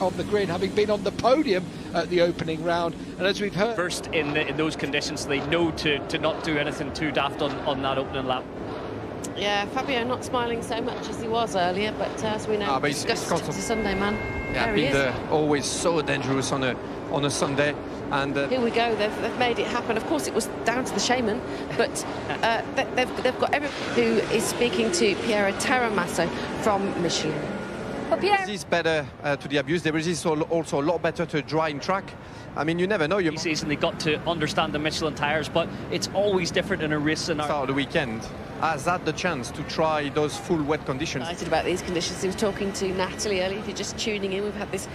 on the grid, having been on the podium at the opening round. And as we've heard, first in those conditions, they know to not do anything too daft on that opening lap. Yeah, Fabio not smiling so much as he was earlier, but as we know, he's it's a Sunday man. Yeah, there he is. Always so dangerous on a Sunday. And here we go. They've made it happen. Of course, it was down to the shaman, but they've got everyone who is speaking to Piero Taramasso from Michelin. They resist better to the abuse. They resist also a lot better to drying track. I mean, you never know. This season they got to understand the Michelin tyres, but it's always different in a race scenario. Start of the weekend has had the chance to try those full wet conditions. Excited about these conditions. He was talking to Natalie earlier. If you're just tuning in, we've had this.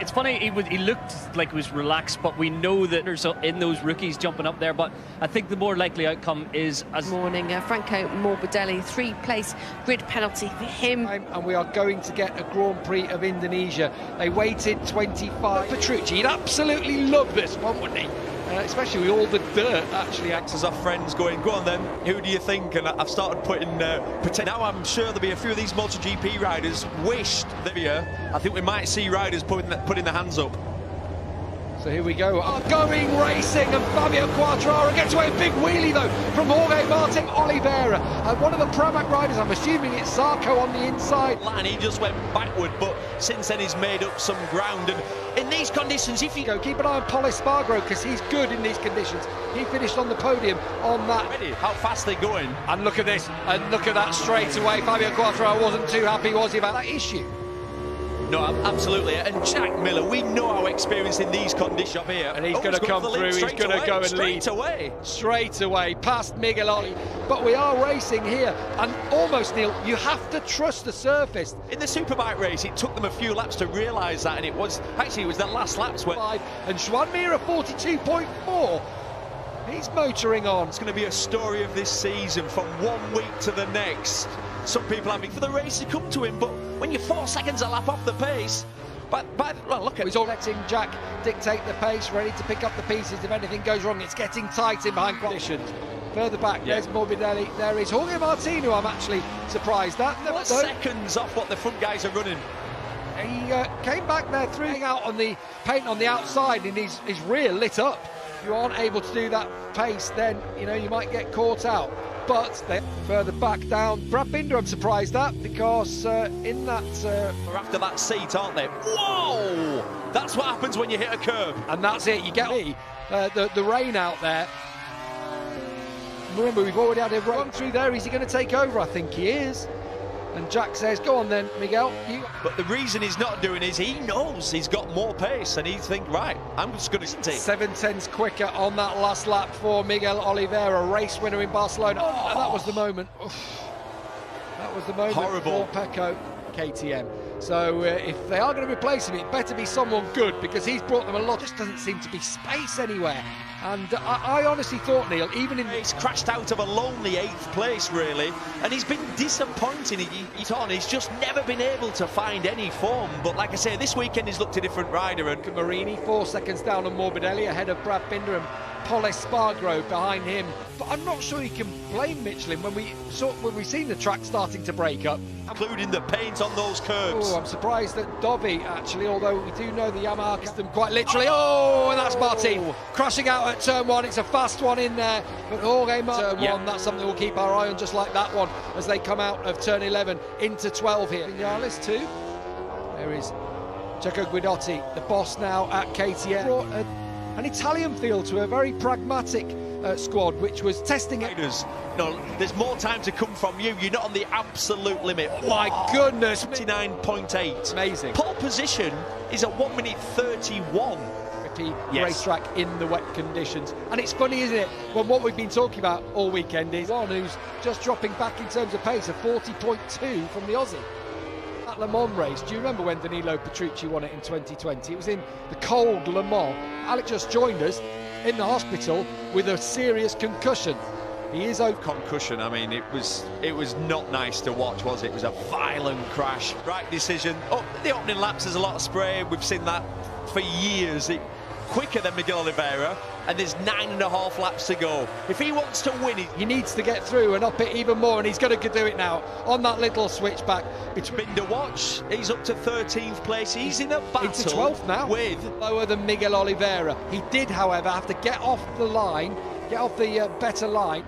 It's funny, he looked like he was relaxed, but we know that there's in those rookies jumping up there. But I think the more likely outcome is as morning. Franco Morbidelli, 3-place grid penalty for him. And we are going to get a Grand Prix of Indonesia. They waited 25. Petrucci, he'd absolutely love this one, wouldn't he? Especially with all the dirt actually acts as our friends going, go on then, who do you think? And I've started putting pretend. Now I'm sure there'll be a few of these MotoGP riders wished they'd be here. I think we might see riders putting their hands up. So here we go, going racing, and Fabio Quartararo gets away a big wheelie though from Jorge Martin Oliveira. One of the Pramac riders, I'm assuming it's Zarco on the inside. And he just went backward, but since then he's made up some ground. And in these conditions, if you go, keep an eye on Pol Espargaro because he's good in these conditions. He finished on the podium on that. How fast they're going. And look at this, and look at that straight away. Fabio Quartararo wasn't too happy, was he, about that issue? No, absolutely. And Jack Miller, we know how experienced in these conditions up here. And he's going to come through, he's going to go and lead. Straight away, past Miguel Oli. But we are racing here, and almost, Neil, you have to trust the surface. In the Superbike race, it took them a few laps to realise that, and it was the last laps where... And Joan Mir 42.4. He's motoring on. It's going to be a story of this season from 1 week to the next. Some people having for the race to come to him, but when you're 4 seconds a lap off the pace, well, look at... He's all letting Jack dictate the pace, ready to pick up the pieces if anything goes wrong. It's getting tight in behind conditions. Further back, there's Morbidelli. There is Jorge Martin, who I'm actually surprised at. 4 seconds off what the front guys are running. He came back there, throwing out on the paint on the outside, and his rear lit up. If you aren't able to do that pace, then you might get caught out. But they're further back down. Brad Binder, I'm surprised at, because in that... We're after that seat, aren't they? Whoa! That's what happens when you hit a curb. And that's it. You get the rain out there. Remember, we've already had a run through there. Is he going to take over? I think he is. And Jack says, go on then, Miguel. But the reason he's not doing is he knows he's got more pace, and he thinks, right, I'm just going to take 7/10 quicker on that last lap for Miguel Oliveira, race winner in Barcelona. Oh. And that was the moment. Oof. That was the moment. Horrible. For Pecco, KTM. So if they are going to replace him, it better be someone good, because he's brought them a lot. Just doesn't seem to be space anywhere. And I honestly thought, Neil, even in... He's crashed out of a lonely 8th place, really, and he's been disappointing. He's just never been able to find any form. But like I say, this weekend he's looked a different rider. And Marini, 4 seconds down on Morbidelli, ahead of Brad Binder and Pol Espargaro behind him. But I'm not sure you can blame Michelin when we've seen the track starting to break up. Including the paint on those curbs. Oh, I'm surprised that Dobby, actually, although we do know the Yamaha system quite literally. Oh, and that's Martin crashing out at turn 1. It's a fast one in there, but Jorge Martin, turn 1, that's something we'll keep our eye on, just like that one, as they come out of turn 11 into 12 here. Vinales too. There is Checo Guidotti, the boss now at KTM. Brought an Italian feel to a very pragmatic squad, which was testing it. No, there's more time to come from you. You're not on the absolute limit. My goodness. 29.8. Amazing. Pole position is at 1:31. Racetrack in the wet conditions. And it's funny, isn't it, when what we've been talking about all weekend is one who's just dropping back in terms of pace, a 40.2 from the Aussie. That Le Mans race, do you remember when Danilo Petrucci won it in 2020? It was in the cold Le Mans. Alex just joined us in the hospital with a serious concussion. He is over. Concussion, I mean, it was not nice to watch, was it? It was a violent crash. Right decision. Oh, the opening laps, there's a lot of spray. We've seen that for years. quicker than Miguel Oliveira, and there's 9.5 laps to go. If he wants to win it, he needs to get through and up it even more, and he's going to do it now on that little switchback. Binder watch, he's up to 13th place. He's in a battle into 12th now, with lower than Miguel Oliveira. He did, however, have to get off the line, get off the better line.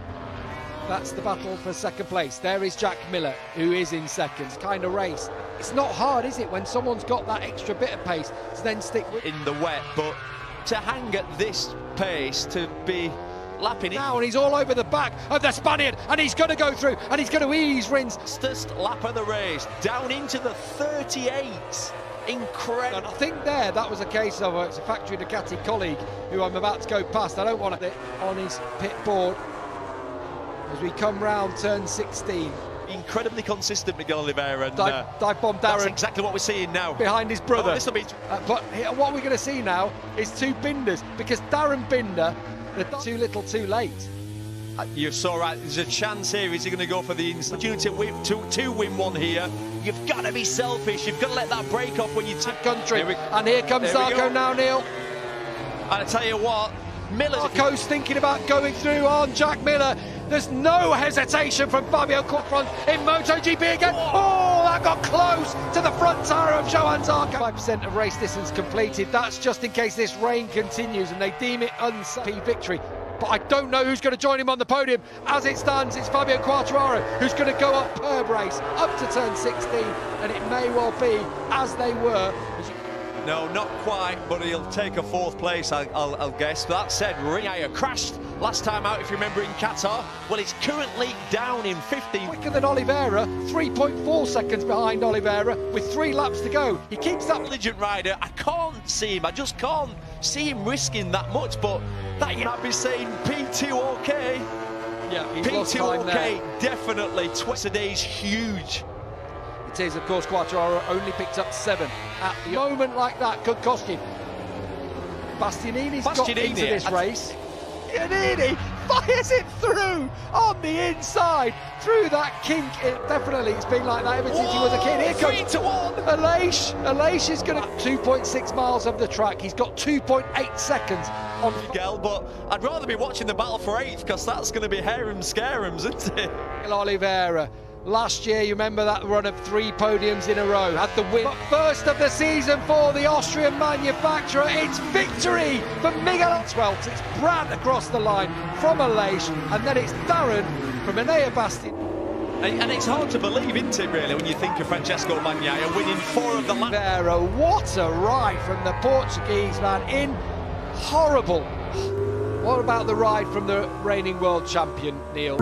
That's the battle for second place. There is Jack Miller, who is in second. Kind of race. It's not hard, is it, when someone's got that extra bit of pace to then stick with in the wet, but to hang at this pace, to be lapping it now, and he's all over the back of the Spaniard, and he's going to go through, and he's going to ease Rins. Fastest lap of the race, down into the 38s. Incredible. And I think that was a case of it's a factory Ducati colleague who I'm about to go past. I don't want it on his pit board as we come round turn 16. Incredibly consistent, Miguel Oliveira. And, dive bomb Darren. That's exactly what we're seeing now. Behind his brother. Oh, this will be... but what we're going to see now is two Binders, because Darren Binder, they're too little too late. You're so right. There's a chance here. Is he going to go for the opportunity to win one here? You've got to be selfish. You've got to let that break off when you take country. And here comes Zarco now, Neil. And I tell you what, Zarco's thinking about going through on Jack Miller. There's no hesitation from Fabio Quartararo in MotoGP again. Oh, that got close to the front tyre of Johan Zarco. 5% of race distance completed. That's just in case this rain continues and they deem it unsafe victory. But I don't know who's going to join him on the podium. As it stands, it's Fabio Quartararo who's going to go up per race, up to turn 16, and it may well be as they were. No, not quite, but he'll take a 4th place, I'll guess. That said, Rinaya crashed last time out, if you remember, in Qatar. Well, it's currently down in 15th. Quicker than Oliveira, 3.4 seconds behind Oliveira, with 3 laps to go. He keeps that intelligent rider. I can't see him. I just can't see him risking that much, but that you might be saying P2 okay. Yeah, P2 okay, definitely. Twice a day is huge. It is, of course. Quartararo only picked up 7 at the moment. Like that could cost him. Bastianini's got into this race. Bastianini fires it through on the inside, through that kink. It's been like that ever since he was a kid. Here comes 3-1. Aleix is going to 2.6 miles of the track. He's got 2.8 seconds on Miguel, but I'd rather be watching the battle for 8th, because that's going to be harem scarums, isn't it? Oliveira. Last year, you remember that run of 3 podiums in a row, had the win. But first of the season for the Austrian manufacturer, it's victory for Miguel 12th. It's Brad across the line from Aleix, and then it's Darren from Enea Bastin. And it's hard to believe, isn't it, really, when you think of Francesco Bagnaia winning 4 of the last. What a ride from the Portuguese man in. Horrible. What about the ride from the reigning world champion, Neil?